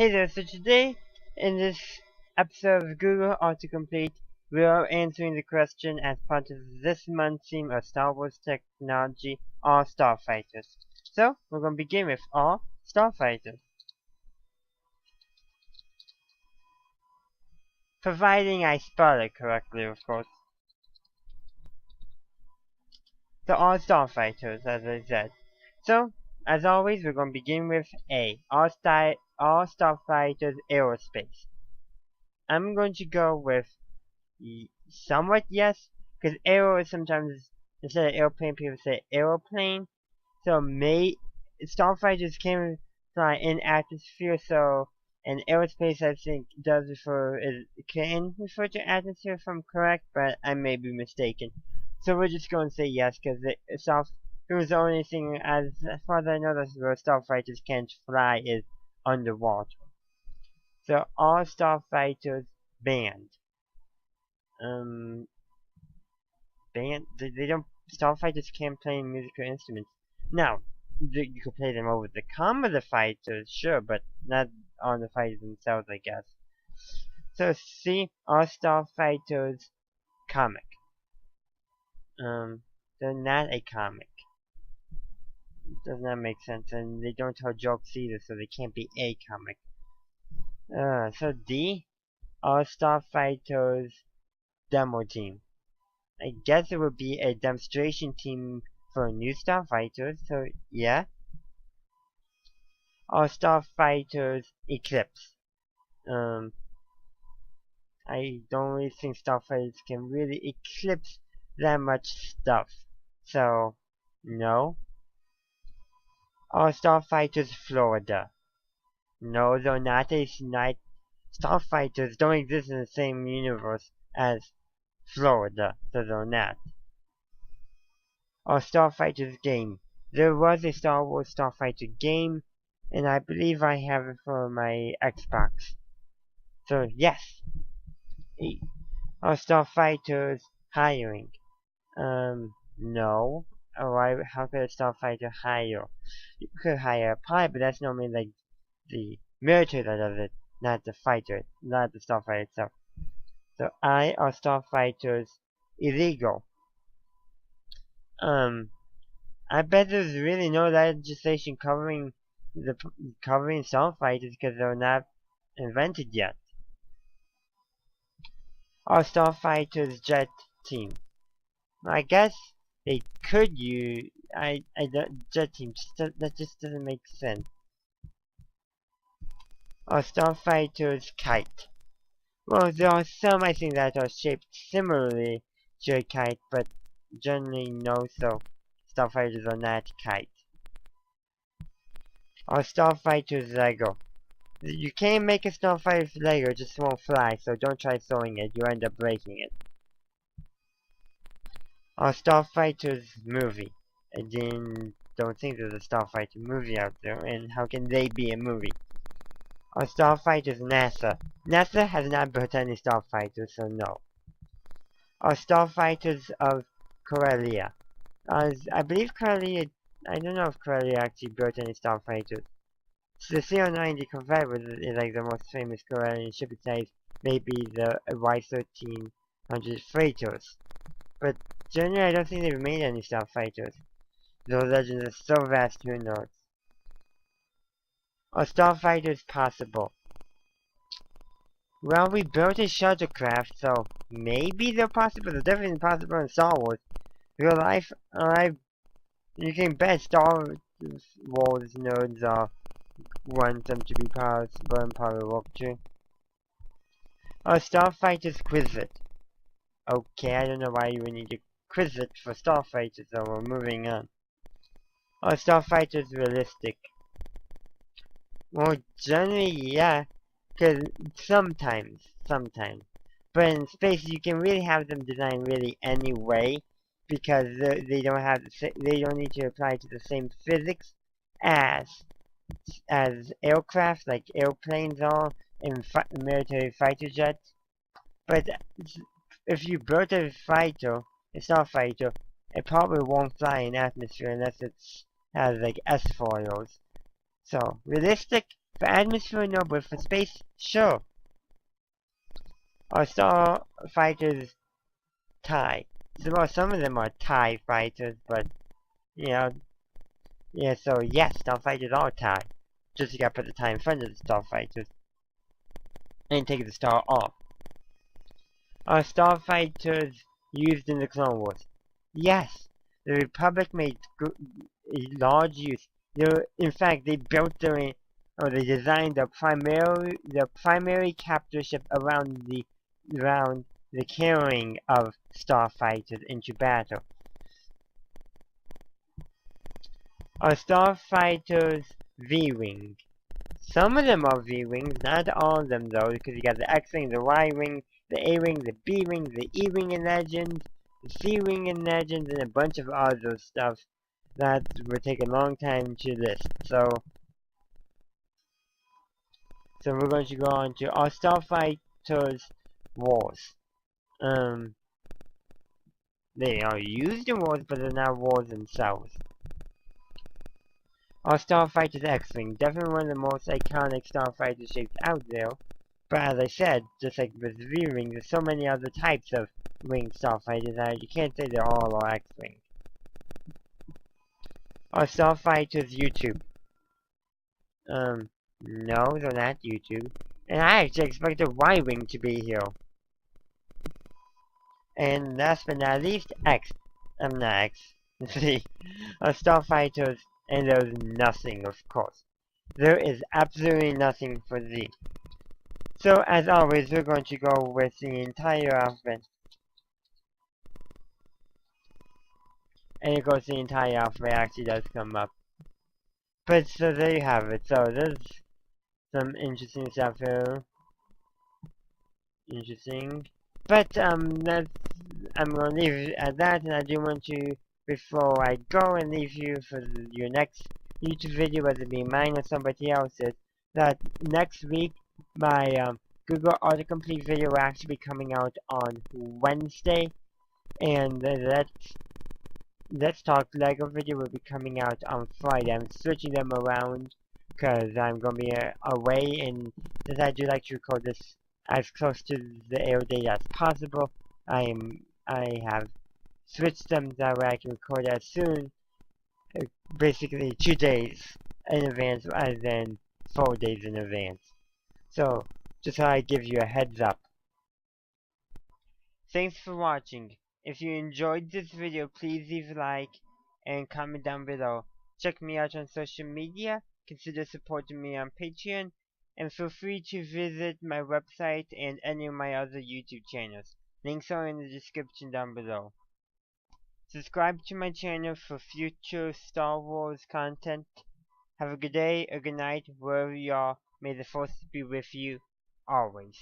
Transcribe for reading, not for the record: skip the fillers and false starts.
Hey there, so today, in this episode of Google Autocomplete, we are answering the question as part of this month's theme of Star Wars technology, all Starfighters. So, we're going to begin with all Starfighters. Providing I spell it correctly, of course. So, all Starfighters, as I said. So, as always, we're going to begin with A, all Starfighters Aerospace. I'm going to go with somewhat yes, because aero is sometimes, instead of airplane, people say aeroplane. So Starfighters can fly in atmosphere, so and aerospace I think can refer to atmosphere if I'm correct, but I may be mistaken. So we're just going to say yes, because it was the only thing, as far as I know, that's where Starfighters can't fly is underwater. So all Starfighters banned. They don't. Starfighters can't play musical instruments. Now, you could play them over the comm of the fighters, sure, but not on the fighters themselves, I guess. So, see, all Starfighters comic. They're not a comic. It does not make sense, and they don't tell jokes either, so they can't be a comic. So D, all Starfighters demo team. I guess it would be a demonstration team for new Starfighters, so yeah. All Starfighters Eclipse. I don't really think Starfighters can really eclipse that much stuff, so no. All Starfighters Florida. No, they're not a night. Starfighters don't exist in the same universe as Florida, so they're not. Or Starfighters game. There was a Star Wars Starfighter game, and I believe I have it for my Xbox. So yes. Or Starfighters hiring. No. How could a Starfighter hire? You could hire a pilot, but that's normally like the military that does it, not the fighter, not the Starfighter itself. So I are Starfighters illegal. I bet there's really no legislation covering Starfighters because they're not invented yet. Our Starfighters jet team. I guess they could use jet team. That just doesn't make sense. Our Starfighters kite. Well, there are some I think that are shaped similarly to a kite, but generally no. So Starfighters are not kite. Our Starfighters Lego. You can't make a Starfighter Lego, it just won't fly, so don't try sewing it, you end up breaking it. Our Starfighters movie. I don't think there's a Starfighter movie out there, and how can they be a movie? Our Starfighters NASA. NASA has not built any Starfighters, so no. Our Starfighters of Corellia. I believe Corellia, I don't know if Corellia actually built any Starfighters. So the CO-90 Corvette is like the most famous Corellian ship besides maybe the Y-1300 freighters. But generally I don't think they've made any Starfighters. Those legends are so vast, who knows. Are Starfighters possible? Well, we built a shuttlecraft, so maybe they're possible. They're definitely possible in Star Wars. Real life, you can bet Star Wars nerds want them to be possible and probable too. Our Starfighters Quizlet. Okay, I don't know why you would need a Quizlet for Starfighters, so we're moving on. Our Starfighters Realistic. Well, generally, yeah, because sometimes. But in space, you can really have them designed really any way, because they don't need to apply to the same physics as aircraft, like airplanes are, and military fighter jets. But if you build a Starfighter, it probably won't fly in atmosphere unless it has like S-foils. So, realistic? For atmosphere, no, but for space, sure. Our starfighters TIE. So, well, some of them are TIE fighters, but, you know, yeah, so yes, starfighters are TIE. Just you gotta put the TIE in front of the starfighters. And take the star off. Are starfighters used in the Clone Wars? Yes, the Republic made large use. In fact, they built they designed the primary capture ship around the carrying of starfighters into battle. Are starfighters V-wing? Some of them are V-wings, not all of them though, because you got the X-wing, the Y-wing, the A-wing, the B-wing, the E-wing in Legends, the C-wing in Legends, and a bunch of other stuff that would take a long time to list. So we're going to go on to our Starfighters Wars. They are used in wars, but they're not wars themselves. Our Starfighter's X-Wing, definitely one of the most iconic starfighter shapes out there. But as I said, just like with V-Wing, there's so many other types of winged starfighters that you can't say they're all X-Wing. Are starfighters YouTube? No, they're not YouTube. And I actually expected Y-Wing to be here. And last but not least, not X. Z. Starfighters, and there's nothing, of course. There is absolutely nothing for Z. So, as always, we're going to go with the entire alphabet. And of course, the entire alphabet actually does come up. But, so there you have it. So, there's some interesting stuff here. Interesting. But, I'm going to leave it at that, and I do want to, before I go and leave you for your next YouTube video, whether it be mine or somebody else's, that next week, my, Google autocomplete video will actually be coming out on Wednesday, and Let's Talk Lego video will be coming out on Friday. I'm switching them around, because I'm going to be away, and since I do like to record this as close to the air date as possible, I have switched them that way I can record as soon, basically 2 days in advance rather than 4 days in advance. So, just thought I'd give you a heads up. Thanks for watching. If you enjoyed this video, please leave a like and comment down below. Check me out on social media, consider supporting me on Patreon, and feel free to visit my website and any of my other YouTube channels. Links are in the description down below. Subscribe to my channel for future Star Wars content. Have a good day, a good night, wherever you are. May the Force be with you, always.